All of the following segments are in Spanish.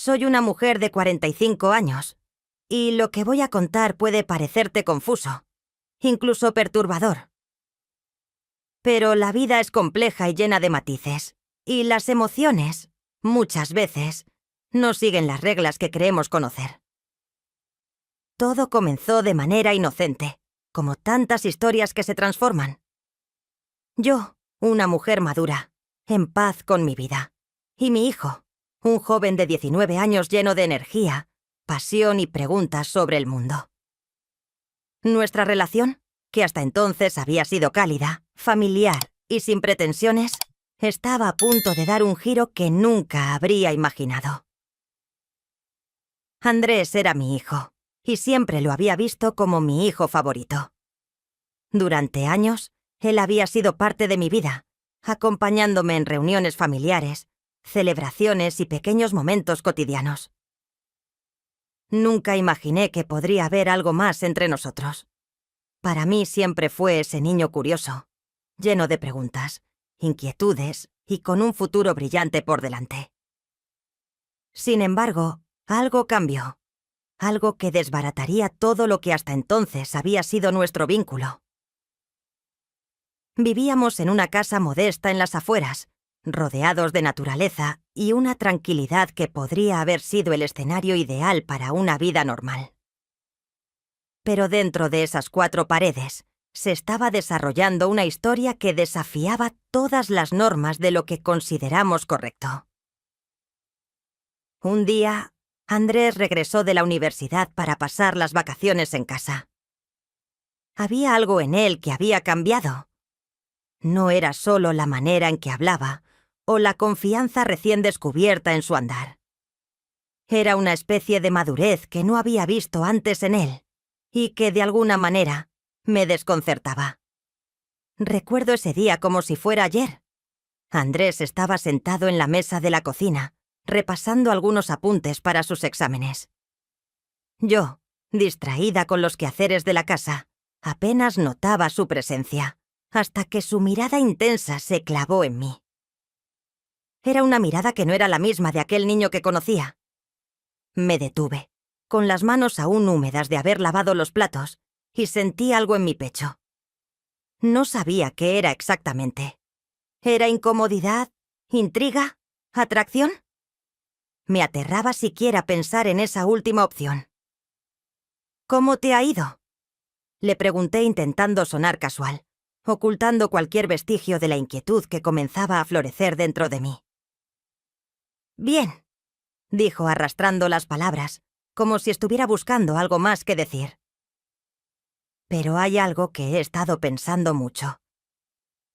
Soy una mujer de 45 años, y lo que voy a contar puede parecerte confuso, incluso perturbador. Pero la vida es compleja y llena de matices, y las emociones, muchas veces, no siguen las reglas que creemos conocer. Todo comenzó de manera inocente, como tantas historias que se transforman. Yo, una mujer madura, en paz con mi vida, y mi hijo, un joven de 19 años lleno de energía, pasión y preguntas sobre el mundo. Nuestra relación, que hasta entonces había sido cálida, familiar y sin pretensiones, estaba a punto de dar un giro que nunca habría imaginado. Andrés era mi hijo, y siempre lo había visto como mi hijo favorito. Durante años, él había sido parte de mi vida, acompañándome en reuniones familiares, celebraciones y pequeños momentos cotidianos. Nunca imaginé que podría haber algo más entre nosotros. Para mí siempre fue ese niño curioso, lleno de preguntas, inquietudes y con un futuro brillante por delante. Sin embargo, algo cambió, algo que desbarataría todo lo que hasta entonces había sido nuestro vínculo. Vivíamos en una casa modesta en las afueras, rodeados de naturaleza y una tranquilidad que podría haber sido el escenario ideal para una vida normal. Pero dentro de esas 4 paredes se estaba desarrollando una historia que desafiaba todas las normas de lo que consideramos correcto. Un día, Andrés regresó de la universidad para pasar las vacaciones en casa. Había algo en él que había cambiado. No era solo la manera en que hablaba o la confianza recién descubierta en su andar. Era una especie de madurez que no había visto antes en él y que, de alguna manera, me desconcertaba. Recuerdo ese día como si fuera ayer. Andrés estaba sentado en la mesa de la cocina, repasando algunos apuntes para sus exámenes. Yo, distraída con los quehaceres de la casa, apenas notaba su presencia, hasta que su mirada intensa se clavó en mí. Era una mirada que no era la misma de aquel niño que conocía. Me detuve, con las manos aún húmedas de haber lavado los platos, y sentí algo en mi pecho. No sabía qué era exactamente. ¿Era incomodidad? ¿Intriga? ¿Atracción? Me aterraba siquiera pensar en esa última opción. ¿Cómo te ha ido?, le pregunté intentando sonar casual, ocultando cualquier vestigio de la inquietud que comenzaba a florecer dentro de mí. Bien, dijo arrastrando las palabras, como si estuviera buscando algo más que decir. Pero hay algo que he estado pensando mucho.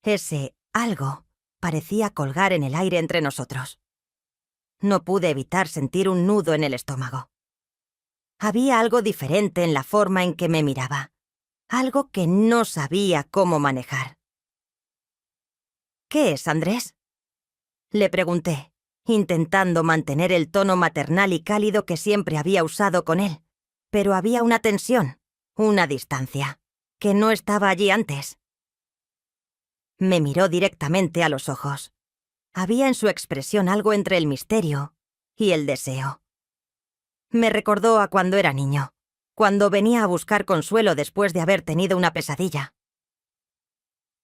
Ese algo parecía colgar en el aire entre nosotros. No pude evitar sentir un nudo en el estómago. Había algo diferente en la forma en que me miraba, algo que no sabía cómo manejar. ¿Qué es, Andrés?, le pregunté, intentando mantener el tono maternal y cálido que siempre había usado con él, pero había una tensión, una distancia, que no estaba allí antes. Me miró directamente a los ojos. Había en su expresión algo entre el misterio y el deseo. Me recordó a cuando era niño, cuando venía a buscar consuelo después de haber tenido una pesadilla.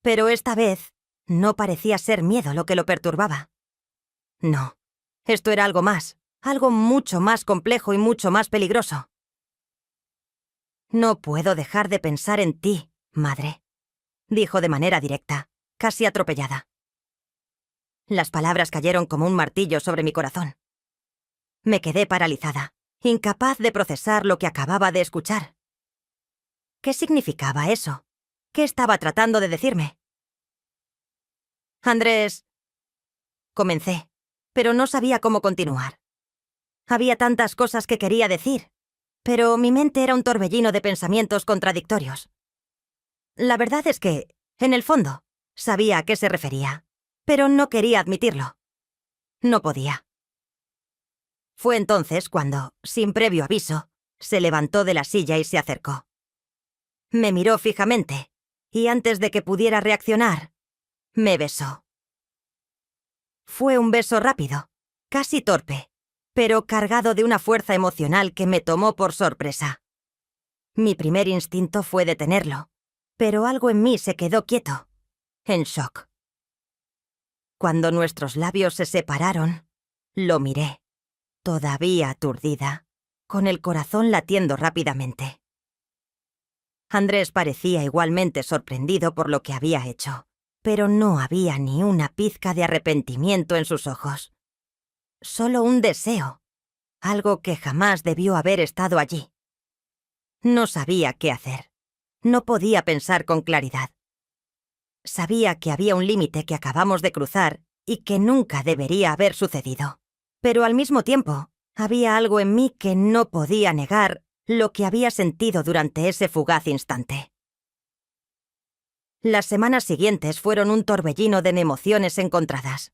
Pero esta vez no parecía ser miedo lo que lo perturbaba. No, esto era algo más, algo mucho más complejo y mucho más peligroso. No puedo dejar de pensar en ti, madre, dijo de manera directa, casi atropellada. Las palabras cayeron como un martillo sobre mi corazón. Me quedé paralizada, incapaz de procesar lo que acababa de escuchar. ¿Qué significaba eso? ¿Qué estaba tratando de decirme? Andrés, comencé, pero no sabía cómo continuar. Había tantas cosas que quería decir, pero mi mente era un torbellino de pensamientos contradictorios. La verdad es que, en el fondo, sabía a qué se refería, pero no quería admitirlo. No podía. Fue entonces cuando, sin previo aviso, se levantó de la silla y se acercó. Me miró fijamente, y antes de que pudiera reaccionar, me besó. Fue un beso rápido, casi torpe, pero cargado de una fuerza emocional que me tomó por sorpresa. Mi primer instinto fue detenerlo, pero algo en mí se quedó quieto, en shock. Cuando nuestros labios se separaron, lo miré, todavía aturdida, con el corazón latiendo rápidamente. Andrés parecía igualmente sorprendido por lo que había hecho, pero no había ni una pizca de arrepentimiento en sus ojos. Solo un deseo, algo que jamás debió haber estado allí. No sabía qué hacer. No podía pensar con claridad. Sabía que había un límite que acabamos de cruzar y que nunca debería haber sucedido. Pero al mismo tiempo, había algo en mí que no podía negar lo que había sentido durante ese fugaz instante. Las semanas siguientes fueron un torbellino de emociones encontradas.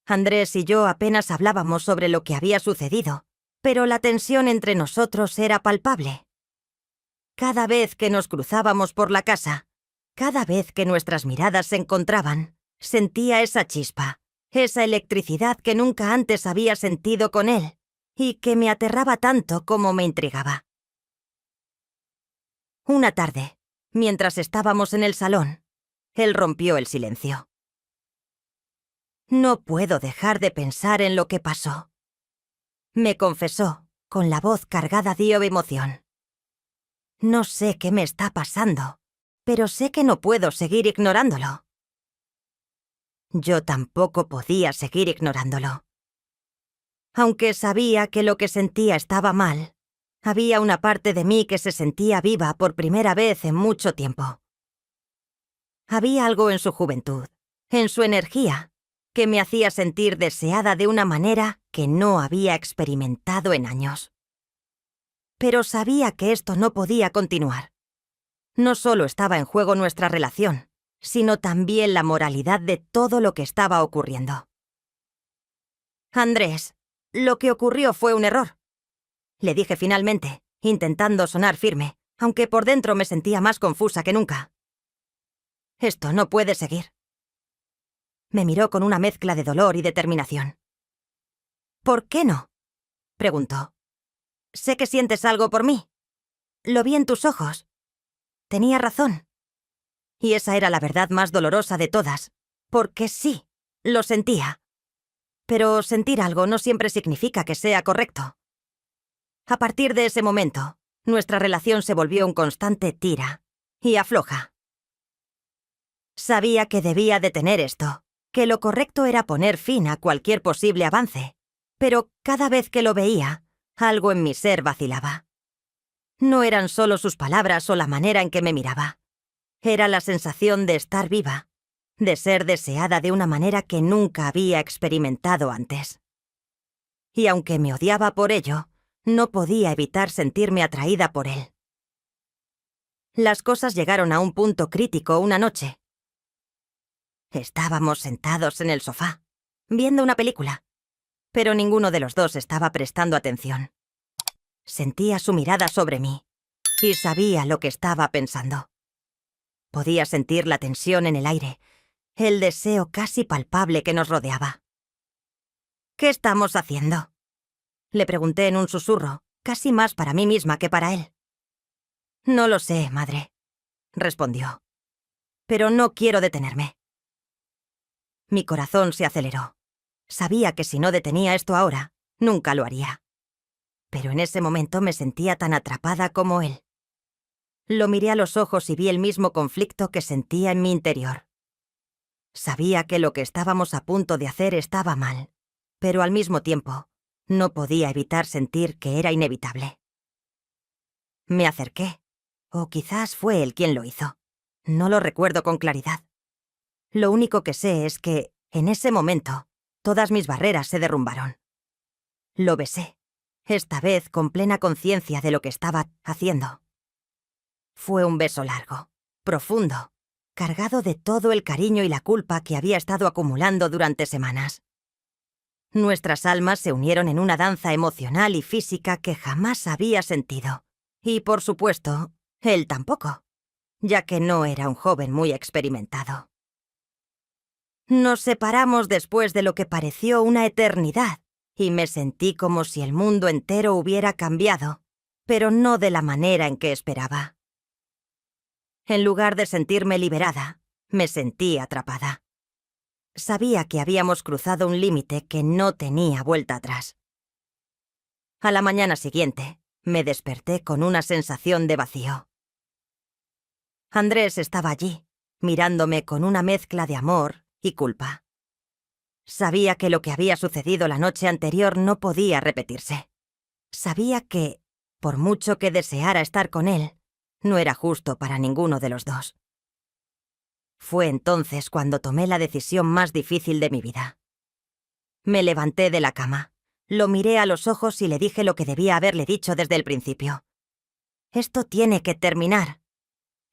Andrés y yo apenas hablábamos sobre lo que había sucedido, pero la tensión entre nosotros era palpable. Cada vez que nos cruzábamos por la casa, cada vez que nuestras miradas se encontraban, sentía esa chispa, esa electricidad que nunca antes había sentido con él, y que me aterraba tanto como me intrigaba. Una tarde, mientras estábamos en el salón, él rompió el silencio. No puedo dejar de pensar en lo que pasó. Me confesó, con la voz cargada de emoción. No sé qué me está pasando, pero sé que no puedo seguir ignorándolo. Yo tampoco podía seguir ignorándolo. Aunque sabía que lo que sentía estaba mal, había una parte de mí que se sentía viva por primera vez en mucho tiempo. Había algo en su juventud, en su energía, que me hacía sentir deseada de una manera que no había experimentado en años. Pero sabía que esto no podía continuar. No solo estaba en juego nuestra relación, sino también la moralidad de todo lo que estaba ocurriendo. Andrés, lo que ocurrió fue un error, le dije finalmente, intentando sonar firme, aunque por dentro me sentía más confusa que nunca. Esto no puede seguir. Me miró con una mezcla de dolor y determinación. ¿Por qué no?, preguntó. Sé que sientes algo por mí. Lo vi en tus ojos. Tenía razón. Y esa era la verdad más dolorosa de todas, porque sí, lo sentía. Pero sentir algo no siempre significa que sea correcto. A partir de ese momento, nuestra relación se volvió un constante tira y afloja. Sabía que debía detener esto, que lo correcto era poner fin a cualquier posible avance, pero cada vez que lo veía, algo en mi ser vacilaba. No eran solo sus palabras o la manera en que me miraba. Era la sensación de estar viva, de ser deseada de una manera que nunca había experimentado antes. Y aunque me odiaba por ello, no podía evitar sentirme atraída por él. Las cosas llegaron a un punto crítico una noche. Estábamos sentados en el sofá, viendo una película, pero ninguno de los dos estaba prestando atención. Sentía su mirada sobre mí, y sabía lo que estaba pensando. Podía sentir la tensión en el aire, el deseo casi palpable que nos rodeaba. ¿Qué estamos haciendo?, le pregunté en un susurro, casi más para mí misma que para él. No lo sé, madre, respondió. Pero no quiero detenerme. Mi corazón se aceleró. Sabía que si no detenía esto ahora, nunca lo haría. Pero en ese momento me sentía tan atrapada como él. Lo miré a los ojos y vi el mismo conflicto que sentía en mi interior. Sabía que lo que estábamos a punto de hacer estaba mal, pero al mismo tiempo, no podía evitar sentir que era inevitable. Me acerqué, o quizás fue él quien lo hizo. No lo recuerdo con claridad. Lo único que sé es que, en ese momento, todas mis barreras se derrumbaron. Lo besé, esta vez con plena conciencia de lo que estaba haciendo. Fue un beso largo, profundo, cargado de todo el cariño y la culpa que había estado acumulando durante semanas. Nuestras almas se unieron en una danza emocional y física que jamás había sentido. Y, por supuesto, él tampoco, ya que no era un joven muy experimentado. Nos separamos después de lo que pareció una eternidad, y me sentí como si el mundo entero hubiera cambiado, pero no de la manera en que esperaba. En lugar de sentirme liberada, me sentí atrapada. Sabía que habíamos cruzado un límite que no tenía vuelta atrás. A la mañana siguiente, me desperté con una sensación de vacío. Andrés estaba allí, mirándome con una mezcla de amor y culpa. Sabía que lo que había sucedido la noche anterior no podía repetirse. Sabía que, por mucho que deseara estar con él, no era justo para ninguno de los dos. Fue entonces cuando tomé la decisión más difícil de mi vida. Me levanté de la cama, lo miré a los ojos y le dije lo que debía haberle dicho desde el principio. Esto tiene que terminar.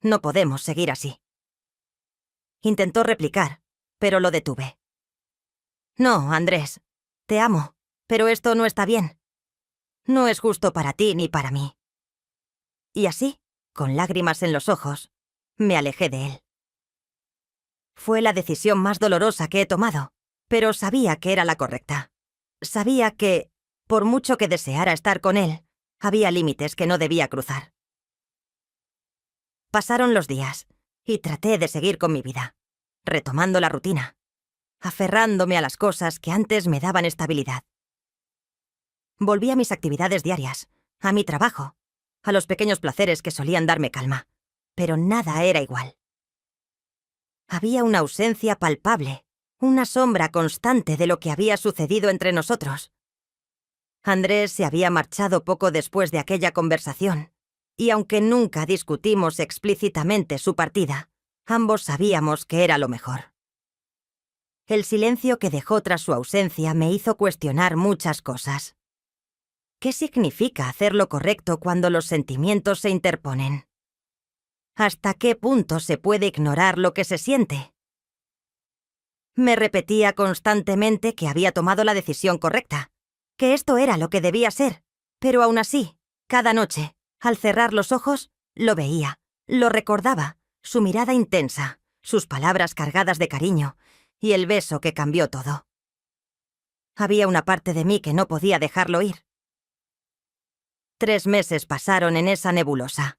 No podemos seguir así. Intentó replicar, pero lo detuve. No, Andrés, te amo, pero esto no está bien. No es justo para ti ni para mí. Y así, con lágrimas en los ojos, me alejé de él. Fue la decisión más dolorosa que he tomado, pero sabía que era la correcta. Sabía que, por mucho que deseara estar con él, había límites que no debía cruzar. Pasaron los días, y traté de seguir con mi vida, retomando la rutina, aferrándome a las cosas que antes me daban estabilidad. Volví a mis actividades diarias, a mi trabajo, a los pequeños placeres que solían darme calma, pero nada era igual. Había una ausencia palpable, una sombra constante de lo que había sucedido entre nosotros. Andrés se había marchado poco después de aquella conversación, y aunque nunca discutimos explícitamente su partida, ambos sabíamos que era lo mejor. El silencio que dejó tras su ausencia me hizo cuestionar muchas cosas. ¿Qué significa hacer lo correcto cuando los sentimientos se interponen? ¿Hasta qué punto se puede ignorar lo que se siente? Me repetía constantemente que había tomado la decisión correcta, que esto era lo que debía ser, pero aún así, cada noche, al cerrar los ojos, lo veía, lo recordaba, su mirada intensa, sus palabras cargadas de cariño y el beso que cambió todo. Había una parte de mí que no podía dejarlo ir. 3 meses pasaron en esa nebulosa.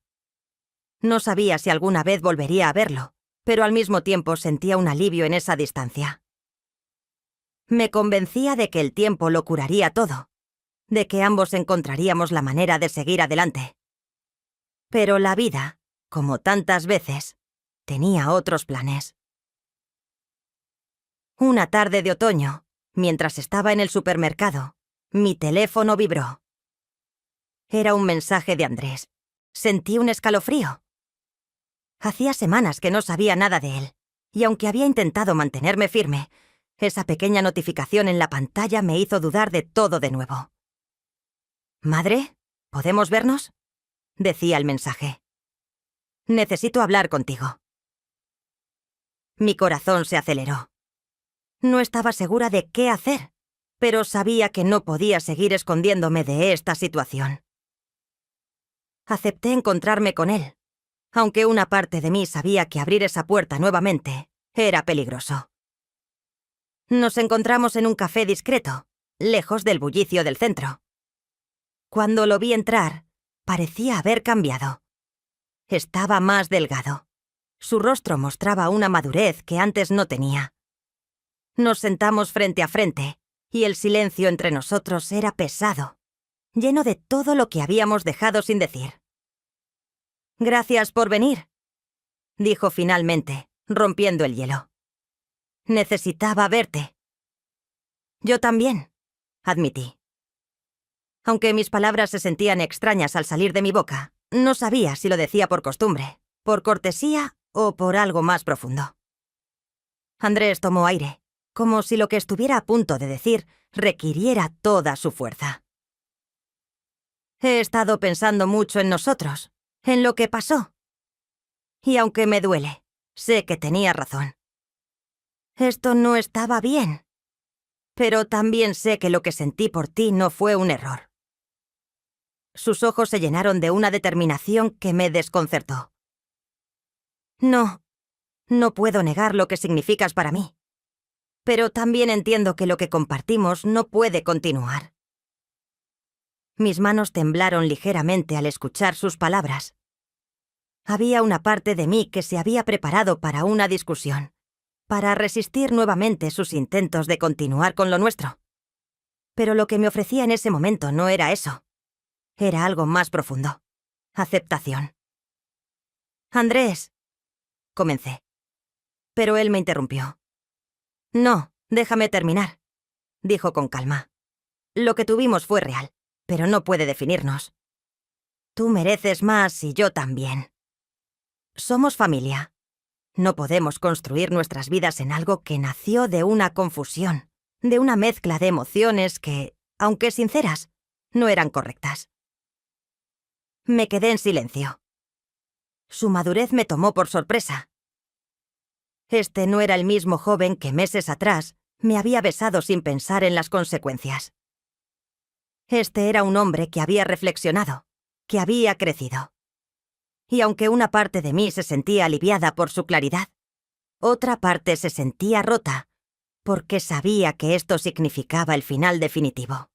No sabía si alguna vez volvería a verlo, pero al mismo tiempo sentía un alivio en esa distancia. Me convencía de que el tiempo lo curaría todo, de que ambos encontraríamos la manera de seguir adelante. Pero la vida, como tantas veces, tenía otros planes. Una tarde de otoño, mientras estaba en el supermercado, mi teléfono vibró. Era un mensaje de Andrés. Sentí un escalofrío. Hacía semanas que no sabía nada de él, y aunque había intentado mantenerme firme, esa pequeña notificación en la pantalla me hizo dudar de todo de nuevo. «Madre, ¿podemos vernos?», decía el mensaje. «Necesito hablar contigo». Mi corazón se aceleró. No estaba segura de qué hacer, pero sabía que no podía seguir escondiéndome de esta situación. Acepté encontrarme con él, aunque una parte de mí sabía que abrir esa puerta nuevamente era peligroso. Nos encontramos en un café discreto, lejos del bullicio del centro. Cuando lo vi entrar, parecía haber cambiado. Estaba más delgado. Su rostro mostraba una madurez que antes no tenía. Nos sentamos frente a frente, y el silencio entre nosotros era pesado, lleno de todo lo que habíamos dejado sin decir. «Gracias por venir», dijo finalmente, rompiendo el hielo. «Necesitaba verte». «Yo también», admití. Aunque mis palabras se sentían extrañas al salir de mi boca, no sabía si lo decía por costumbre, por cortesía o por algo más profundo. Andrés tomó aire, como si lo que estuviera a punto de decir requiriera toda su fuerza. «He estado pensando mucho en nosotros, en lo que pasó. Y aunque me duele, sé que tenía razón. Esto no estaba bien. Pero también sé que lo que sentí por ti no fue un error». Sus ojos se llenaron de una determinación que me desconcertó. No puedo negar lo que significas para mí. Pero también entiendo que lo que compartimos no puede continuar. Mis manos temblaron ligeramente al escuchar sus palabras. Había una parte de mí que se había preparado para una discusión, para resistir nuevamente sus intentos de continuar con lo nuestro. Pero lo que me ofrecía en ese momento no era eso. Era algo más profundo. Aceptación. «Andrés», comencé. Pero él me interrumpió. «No, déjame terminar», dijo con calma. «Lo que tuvimos fue real, pero no puede definirnos. Tú mereces más y yo también. Somos familia. No podemos construir nuestras vidas en algo que nació de una confusión, de una mezcla de emociones que, aunque sinceras, no eran correctas». Me quedé en silencio. Su madurez me tomó por sorpresa. Este no era el mismo joven que meses atrás me había besado sin pensar en las consecuencias. Este era un hombre que había reflexionado, que había crecido. Y aunque una parte de mí se sentía aliviada por su claridad, otra parte se sentía rota porque sabía que esto significaba el final definitivo.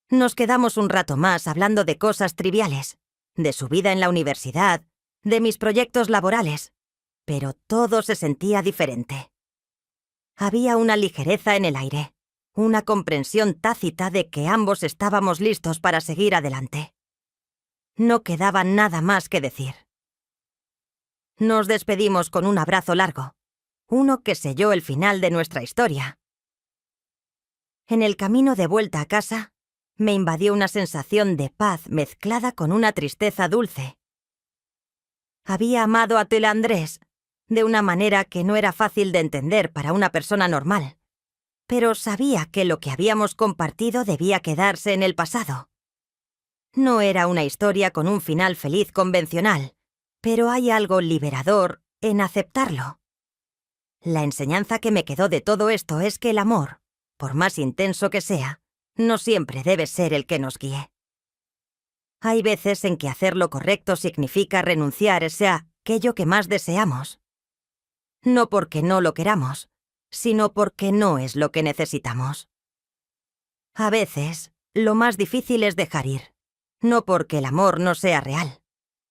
Nos quedamos un rato más hablando de cosas triviales, de su vida en la universidad, de mis proyectos laborales, pero todo se sentía diferente. Había una ligereza en el aire, una comprensión tácita de que ambos estábamos listos para seguir adelante. No quedaba nada más que decir. Nos despedimos con un abrazo largo, uno que selló el final de nuestra historia. En el camino de vuelta a casa, me invadió una sensación de paz mezclada con una tristeza dulce. Había amado a Tel Andrés de una manera que no era fácil de entender para una persona normal, pero sabía que lo que habíamos compartido debía quedarse en el pasado. No era una historia con un final feliz convencional, pero hay algo liberador en aceptarlo. La enseñanza que me quedó de todo esto es que el amor, por más intenso que sea, no siempre debe ser el que nos guíe. Hay veces en que hacer lo correcto significa renunciar a aquello que más deseamos. No porque no lo queramos, sino porque no es lo que necesitamos. A veces, lo más difícil es dejar ir, no porque el amor no sea real,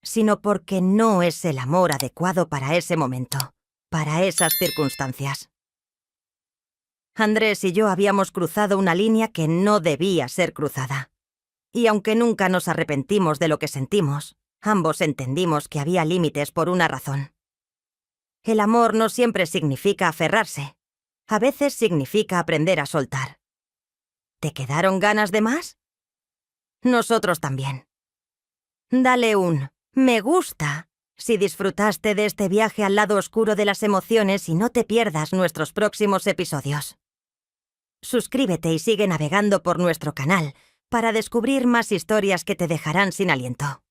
sino porque no es el amor adecuado para ese momento, para esas circunstancias. Andrés y yo habíamos cruzado una línea que no debía ser cruzada. Y aunque nunca nos arrepentimos de lo que sentimos, ambos entendimos que había límites por una razón. El amor no siempre significa aferrarse. A veces significa aprender a soltar. ¿Te quedaron ganas de más? Nosotros también. Dale un «me gusta» si disfrutaste de este viaje al lado oscuro de las emociones y no te pierdas nuestros próximos episodios. Suscríbete y sigue navegando por nuestro canal para descubrir más historias que te dejarán sin aliento.